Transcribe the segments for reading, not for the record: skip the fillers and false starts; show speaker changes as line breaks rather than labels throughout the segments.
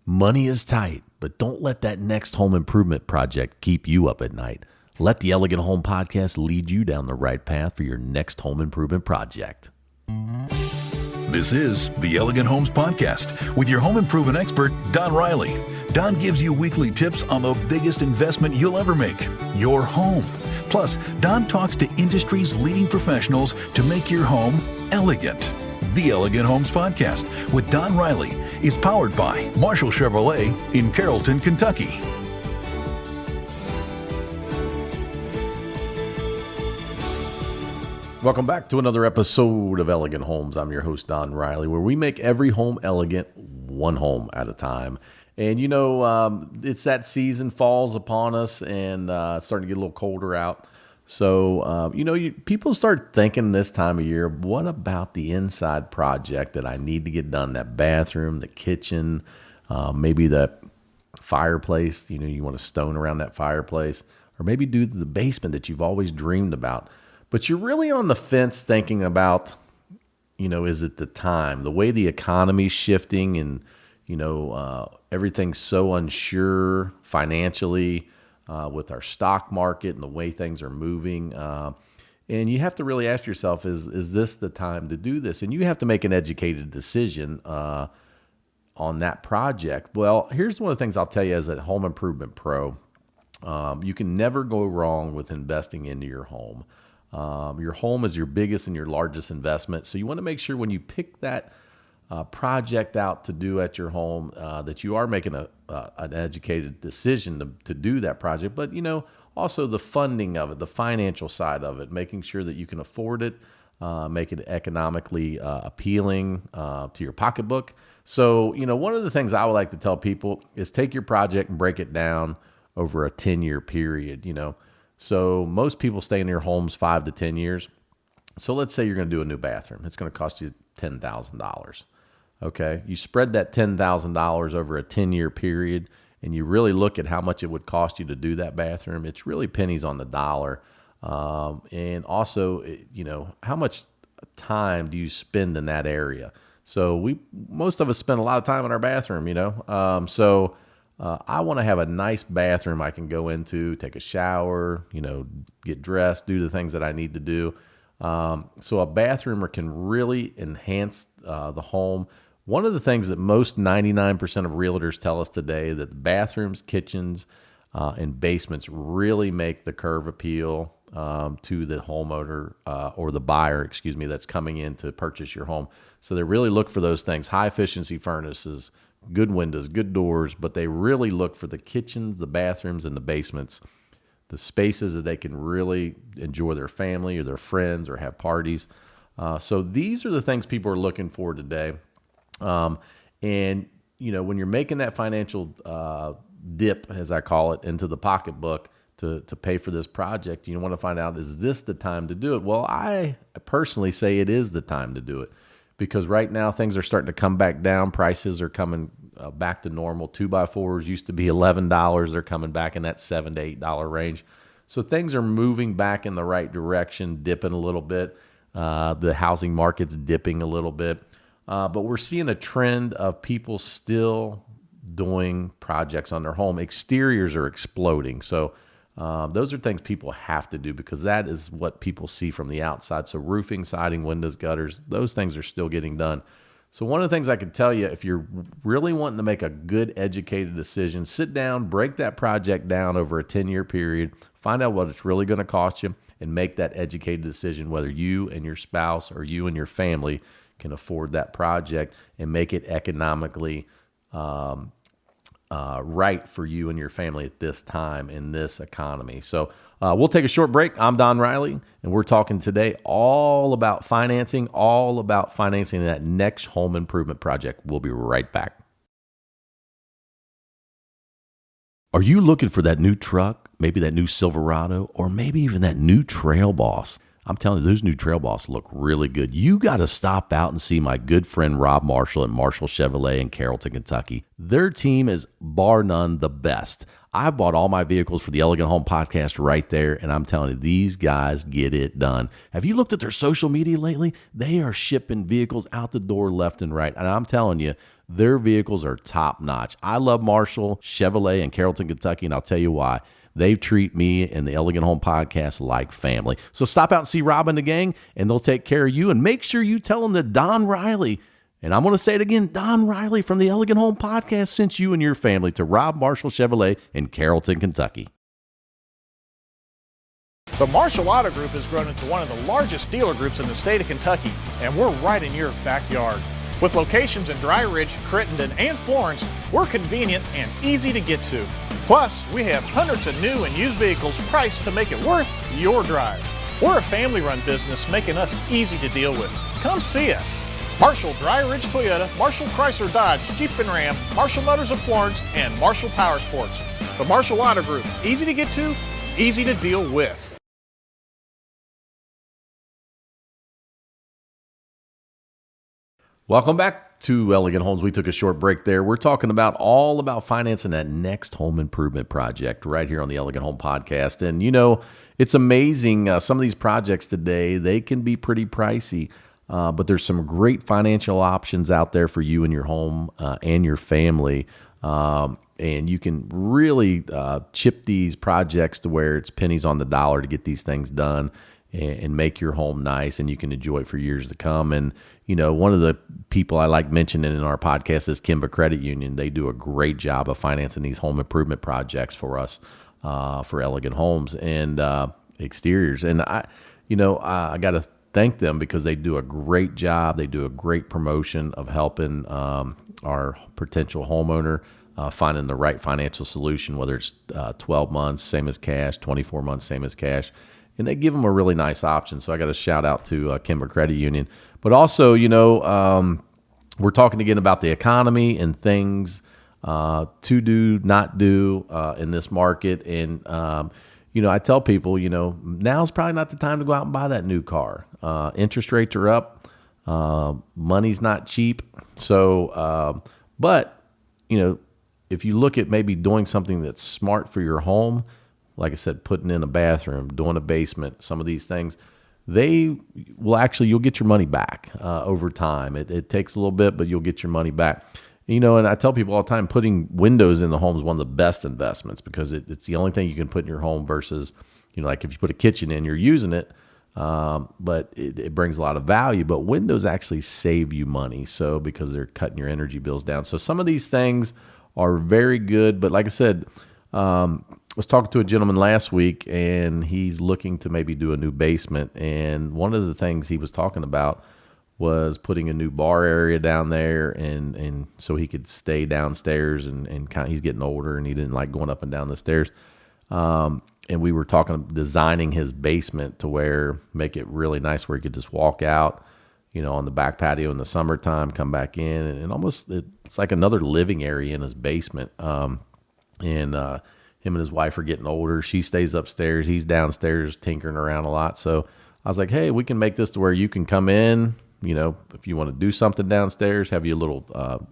Money is tight, but don't let that next home improvement project keep you up at night. Let the Elegant Home Podcast lead you down the right path for your next home improvement project.
This is the Elegant Homes Podcast with your home improvement expert, Don Riley. Don gives you weekly tips on the biggest investment you'll ever make, your home. Plus, Don talks to industry's leading professionals to make your home elegant. The Elegant Homes Podcast with Don Riley is powered by Marshall Chevrolet in Carrollton, Kentucky.
Welcome back to another episode of Elegant Homes. I'm your host, Don Riley, where we make every home elegant, one home at a time. And you know, it's that season, falls upon us, and it's starting to get a little colder out. So, people start thinking this time of year, what about the inside project that I need to get done? That bathroom, the kitchen, maybe the fireplace, you want to stone around that fireplace, or maybe do the basement that you've always dreamed about. But you're really on the fence thinking about, is it the time? The way the economy's shifting and, everything's so unsure financially with our stock market and the way things are moving. And you have to really ask yourself, is this the time to do this? And you have to make an educated decision on that project. Well, here's one of the things I'll tell you as a home improvement pro. You can never go wrong with investing into your home. Your home is your biggest and your largest investment. So you want to make sure when you pick that project out to do at your home that you are making an educated decision to do that project. But, also the funding of it, the financial side of it, making sure that you can afford it, make it economically appealing to your pocketbook. So, one of the things I would like to tell people is take your project and break it down over a 10-year period, So most people stay in their homes 5 to 10 years. So let's say you're going to do a new bathroom. It's going to cost you $10,000. Okay. You spread that $10,000 over a 10-year period, and you really look at how much it would cost you to do that bathroom. It's really pennies on the dollar. And also, how much time do you spend in that area? So most of us spend a lot of time in our bathroom, I want to have a nice bathroom I can go into, take a shower, get dressed, do the things that I need to do. So a bathroomer can really enhance the home. One of the things that most 99% of realtors tell us today, that bathrooms, kitchens, and basements really make the curb appeal to the homeowner or the buyer, that's coming in to purchase your home. So they really look for those things: high efficiency furnaces, good windows, good doors, but they really look for the kitchens, the bathrooms, and the basements, the spaces that they can really enjoy their family or their friends or have parties. So these are the things people are looking for today. When you're making that financial dip, as I call it, into the pocketbook to pay for this project, you want to find out, is this the time to do it? Well, I personally say it is the time to do it, because right now things are starting to come back down. Prices are coming back to normal. 2x4s used to be $11. They're coming back in that $7 to $8 range. So things are moving back in the right direction, dipping a little bit. The housing market's dipping a little bit. But we're seeing a trend of people still doing projects on their home. Exteriors are exploding. So those are things people have to do, because that is what people see from the outside. So roofing, siding, windows, gutters, those things are still getting done. So one of the things I can tell you, if you're really wanting to make a good educated decision, sit down, break that project down over a 10-year period, find out what it's really going to cost you, and make that educated decision whether you and your spouse or you and your family can afford that project and make it economically right for you and your family at this time in this economy. So we'll take a short break. I'm Don Riley, and we're talking today all about financing that next home improvement project. We'll be right back. Are you looking for that new truck, maybe that new Silverado, or maybe even that new Trail Boss? I'm telling you, those new Trail Boss look really good. You got to stop out and see my good friend Rob Marshall at Marshall Chevrolet in Carrollton, Kentucky. Their team is bar none the best. I bought all my vehicles for the Elegant Home Podcast right there, and I'm telling you, these guys get it done. Have you looked at their social media lately? They are shipping vehicles out the door left and right, and I'm telling you, Their vehicles are top notch. I love Marshall, Chevrolet, and Carrollton, Kentucky, and I'll tell you why. They treat me and the Elegant Home Podcast like family. So stop out and see Rob and the gang, and they'll take care of you. And make sure you tell them that Don Riley, and I'm going to say it again, Don Riley from the Elegant Home Podcast sent you and your family to Rob Marshall Chevrolet in Carrollton, Kentucky.
The Marshall Auto Group has grown into one of the largest dealer groups in the state of Kentucky, and we're right in your backyard. With locations in Dry Ridge, Crittenden, and Florence, we're convenient and easy to get to. Plus, we have hundreds of new and used vehicles priced to make it worth your drive. We're a family-run business, making us easy to deal with. Come see us. Marshall Dry Ridge Toyota, Marshall Chrysler Dodge, Jeep and Ram, Marshall Motors of Florence, and Marshall Power Sports. The Marshall Auto Group, easy to get to, easy to deal with.
Welcome back to Elegant Homes. We took a short break there. We're talking all about financing that next home improvement project right here on the Elegant Home Podcast. And, you know, it's amazing. Some of these projects today, they can be pretty pricey, but there's some great financial options out there for you and your home and your family. And you can really chip these projects to where it's pennies on the dollar to get these things done and make your home nice, and you can enjoy it for years to come. And, you know, one of the people I like mentioning in our podcast is Kimba Credit Union. They do a great job of financing these home improvement projects for us, for Elegant Homes and exteriors. And I got to thank them because they do a great job. They do a great promotion of helping our potential homeowner finding the right financial solution, whether it's 12 months, same as cash, 24 months, same as cash. And they give them a really nice option. So I got a shout out to Kimba Credit Union. But also, you know, we're talking again about the economy and things to do, not do in this market. And, you know, I tell people, you know, now's probably not the time to go out and buy that new car. Interest rates are up. Money's not cheap. So, but, you know, if you look at maybe doing something that's smart for your home, like I said, putting in a bathroom, doing a basement, some of these things, you'll get your money back over time. It takes a little bit, but you'll get your money back. You know, and I tell people all the time, putting windows in the home is one of the best investments because it's the only thing you can put in your home versus, you know, like if you put a kitchen in, you're using it, but it brings a lot of value. But windows actually save you money, so because they're cutting your energy bills down. So some of these things are very good, but like I said, I was talking to a gentleman last week, and he's looking to maybe do a new basement. And one of the things he was talking about was putting a new bar area down there, and so he could stay downstairs. And kind of, he's getting older, and he didn't like going up and down the stairs. And we were talking designing his basement to make it really nice, where he could just walk out, you know, on the back patio in the summertime, come back in, and almost it's like another living area in his basement. Him and his wife are getting older. She stays upstairs. He's downstairs tinkering around a lot. So I was like, hey, we can make this to where you can come in, you know, if you want to do something downstairs, have you a little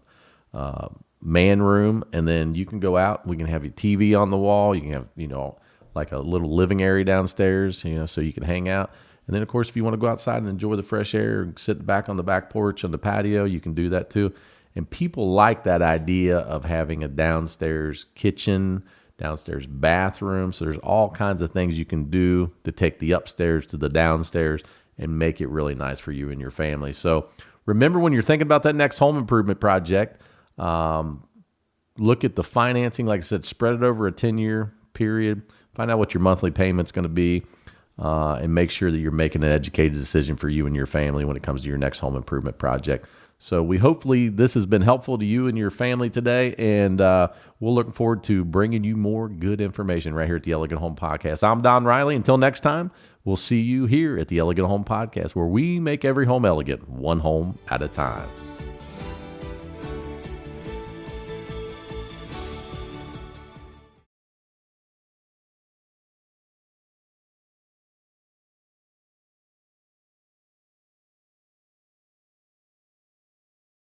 man room, and then you can go out. We can have your TV on the wall. You can have, you know, like a little living area downstairs, you know, so you can hang out. And then, of course, if you want to go outside and enjoy the fresh air and sit back on the back porch on the patio, you can do that too. And people like that idea of having a downstairs kitchen, downstairs bathroom. So there's all kinds of things you can do to take the upstairs to the downstairs and make it really nice for you and your family. So remember, when you're thinking about that next home improvement project, look at the financing. Like I said, spread it over a 10-year period. Find out what your monthly payment's going to be, and make sure that you're making an educated decision for you and your family when it comes to your next home improvement project. So hopefully this has been helpful to you and your family today, and we're looking forward to bringing you more good information right here at the Elegant Home Podcast. I'm Don Riley. Until next time, we'll see you here at the Elegant Home Podcast, where we make every home elegant, one home at a time.